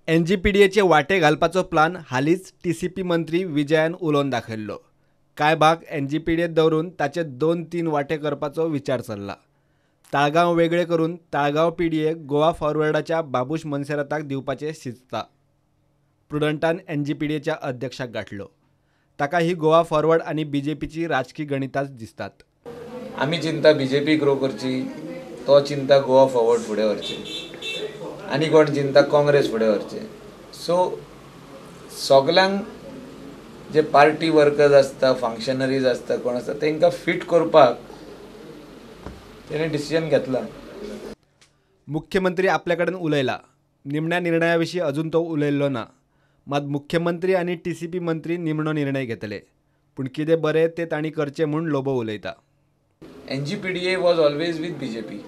NGPDAचे वाटे घालपाचो प्लान हालींच TCP मंत्री विजयान उलोवन दाखयल्लो. कांय भाग NGPDAत दवरून ताचे 2-3 वाटे करपाचो विचार चल्ला. ताळगांव वेगळे करून ताळगांव PDA गोवा फॉरवर्डाच्या बाबूश मोन्सेराताक दिवपाचें चिंतता. प्रुडंटान NGPDAच्या अध्यक्षाक गाठलो. ताका ही गोवा फॉरवर्ड आनी BJPची राजकी गणिताच दिसतात. आमी चिंता BJP ग्रो करची, तो चिंता गोवा फॉरवर्ड फुडें व्हरची आनी कोण चिंता काँग्रेस फुडें व्हरचें. सो सगल्यांक जे पार्टी वर्कर्स आसता, फंक्शनरीज आसता, कोण आसता तांकां फिट करपाक तेणें डिसिजन घेतला. मुख्यमंत्री आपल्या कडेन उलयला. निमण्या निर्णया विशीं अजून तो उलयल्लो ना. मात मुख्यमंत्री आनी TCP मंत्री निमणो निर्णय घेतले. पूण कितें बरें तें तांणी करचें म्हूण लोबो उलयता. NGPDA was always with BJP.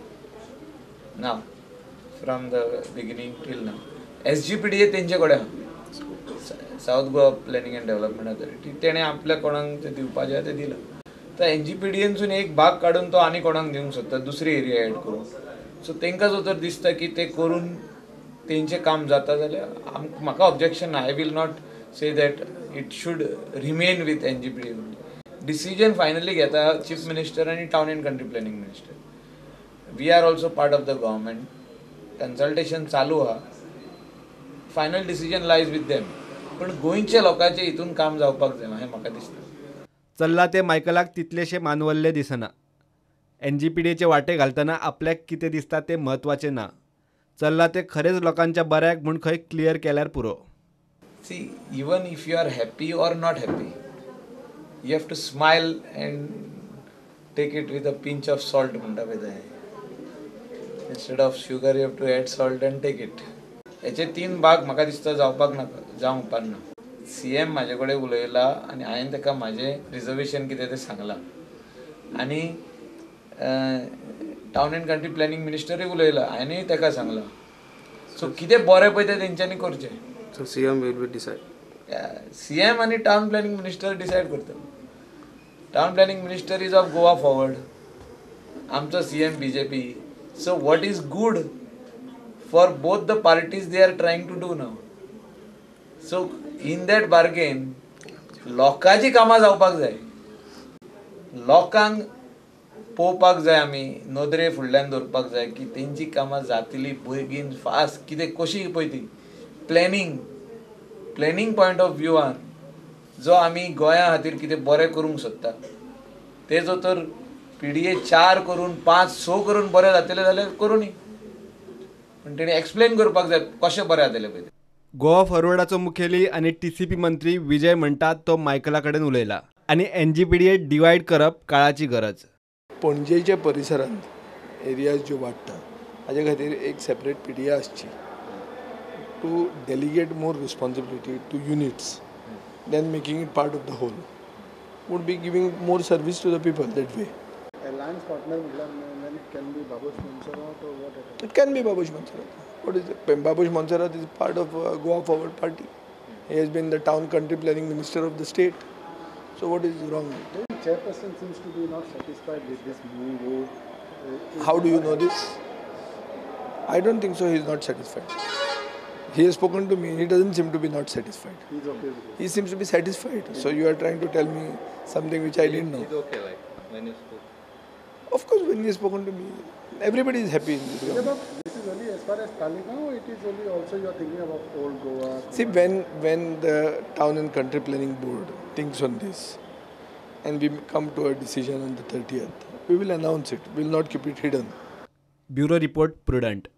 Now, from the beginning till now. SGPDA तेंचे कडेन आहा. South Goa planning end development authority. तेणें आपल्या कोणाक तें दिवपाचें तें दिलां. तर NGPDAनसून एक भाग काडून तो आनी कोणाक दिवंक सोदता, दुसरी एरिया एड करून. सो तांकां जो तर दिसता की ते करून तेंचें काम जाता जाल्यार म्हाका ऑब्जेक्शन ना. I will not say that it should remain with NGPDA. Decision finally घेता चीफ मिनिस्टर आनी town and country planning minister. We are also part of the government. Consultation चालू आहा. Final decision lies with them. पण गोंयच्या लोकांचे हितून काम जावपाक जाय हें म्हाका दिसता. चल्ला ते मायकलाक तितलेशे मानवल्ले दिसना. NGPDAचे वाटे घालतना आपल्याक कितें दिसता तें म्हत्वाचें ना. चल्ला ते खरेंच लोकांच्या बऱ्याक म्हूण खंय क्लियर केल्यार पुरो. See, even if you are happy or not happy, you have to smile and take it with a pinch of salt म्हणटा पळय तें. instead of sugar you have to add salt and take it. हेचे 3 भाग म्हाका दिसता जावंक उपकारना. CM म्हाजे कडेन उलयला आनी हांवें ताका म्हाजें रिजर्वेशन कितें तें सांगलां. आनी टावन एंड कंट्री प्लॅनिंग मिनिस्टरूय उलयला, हांवेंय ताका सांगलां. सो कितें बरें पळय तें तेंच्यांनी करचें. So CM will be decide. CM आनी टावन प्लॅनिंग मिनिस्टर डिसायड करतलो. Town planning minister is of Goa Forward. आमचो CM BJP. So what is good for both the parties they are trying to do now. So in that bargain लोकांची कामां जावपाक जाय. लोकांक पळोवपाक जाय, आमी नदरे फुडल्यान दवरपाक जाय की तेंची कामां जातली बेगीन फास्ट. कितें कशी पळय ती प्लॅनिंग पॉयंट ऑफ व्ह्यूआन जो आमी गोंया खातीर कितें बरें करूंक सोदता तेजो तर PDA 4 करून 5-6 करून बरें जातलें जाल्यार करुनी. पूण तेणी एक्सप्लेन करपाक जाय कशें बरें जातलें पळय. गोवा फॉरवर्डाचो मुखेली आनी TCP मंत्री विजय म्हणटात तो मायकला कडेन उलयला. आनी NGPDA डिवायड करप काळाची गरज. पणजेच्या परिसरांत एरियाज ज्यो वाडटा हाजे खातीर एक सेपरेट PDA आसची. to delegate more responsibility to units than making it part of the whole would be giving more service to the people that way. Alliance partner then it can be Babush Montserrat or what? It can be Babush Montserrat. What is it? Babush Montserrat is part of Goa Forward Party. He has been the town country planning minister of the state. So what is wrong? The chairperson seems to be not satisfied with this move. How do you know this? I don't think so. He is not satisfied. He has spoken to me. He doesn't seem to be not satisfied. He's okay with it. He seems to be satisfied. So you are trying to tell me something which I didn't know. It's okay, like when you spoke. Of course, when he has spoken to me, everybody is happy in this Yeah, government. but this is only as far as Talegaon. It is only also you are thinking about old Goa. See, when the town and country planning board thinks on this, and we come to a decision on the 30th, we will announce it. We will not keep it hidden. Bureau report prudent.